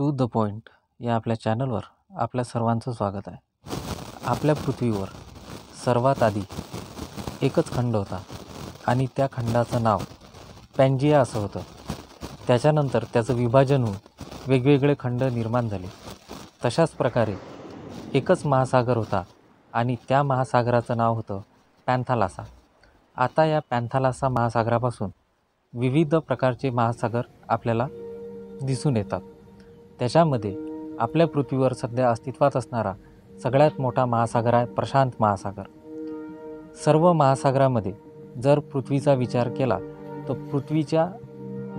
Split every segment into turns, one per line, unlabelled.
To the point या आपल्या चॅनलवर आपल्या सर्वांचं स्वागत आहे. आपल्या पृथ्वीवर सर्वात आधी एकच खंड होता आणि त्या खंडाचं नाव पॅन्जिया असं होतं. त्याच्यानंतर त्याचं विभाजन होऊन वेगवेगळे खंड निर्माण झाले. तशाच प्रकारे एकच महासागर होता आणि त्या महासागराचं नाव होतं पॅन्थालासा. आता या पॅन्थालासा महासागरापासून विविध प्रकारचे महासागर आपल्याला दिसून येतात. त्याच्यामध्ये आपल्या पृथ्वीवर सध्या अस्तित्वात असणारा सगळ्यात मोठा महासागर आहे प्रशांत महासागर. सर्व महासागरामध्ये जर पृथ्वीचा विचार केला तर पृथ्वीच्या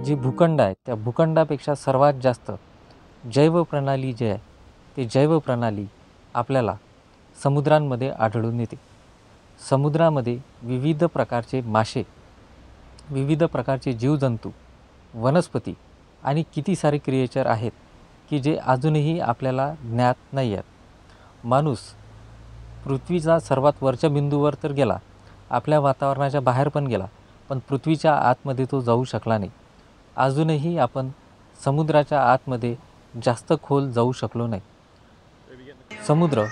जी भूखंड आहे त्या भूखंडापेक्षा सर्वात जास्त जैवप्रणाली जे आहे ते जैवप्रणाली आपल्याला समुद्रांमध्ये आढळून येते. समुद्रामध्ये विविध प्रकारचे मासे, विविध प्रकारचे जीवजंतू, वनस्पती आणि किती सारे क्रिएचर आहेत की जे अजूनही आपल्याला ज्ञात नाही आहेत. माणूस पृथ्वीचा सर्वात वरच्या बिंदूवर तर गेला, आपल्या वातावरणाच्या बाहेर पण गेला, पण पृथ्वीच्या आतमध्ये तो जाऊ शकला नाही. अजूनही आपण समुद्राच्या आतमध्ये जास्त खोल जाऊ शकलो नाही. समुद्र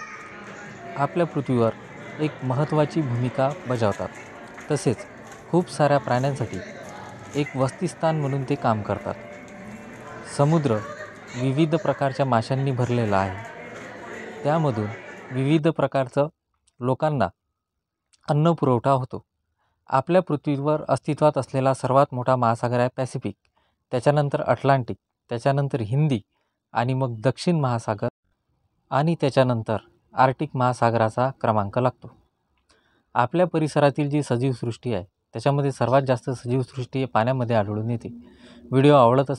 आपल्या पृथ्वीवर एक महत्त्वाची भूमिका बजावतात. तसेच खूप साऱ्या प्राण्यांसाठी एक वसतिस्थान म्हणून ते काम करतात. समुद्र विविध प्रकारच्या माशांनी भरलेला आहे. त्यामधून विविध प्रकारचं लोकांना अन्न पुरवठा होतो. आपल्या पृथ्वीवर अस्तित्वात असलेला सर्वात मोठा महासागर आहे पॅसिफिक, त्याच्यानंतर अटलांटिक, त्याच्यानंतर हिंदी आणि मग दक्षिण महासागर आणि त्याच्यानंतर आर्टिक महासागराचा क्रमांक लागतो. आपल्या परिसरातील जी सजीवसृष्टी आहे त्याच्यामध्ये सर्वात जास्त सजीवसृष्टी पाण्यामध्ये आढळून येते. व्हिडिओ आवडत असेल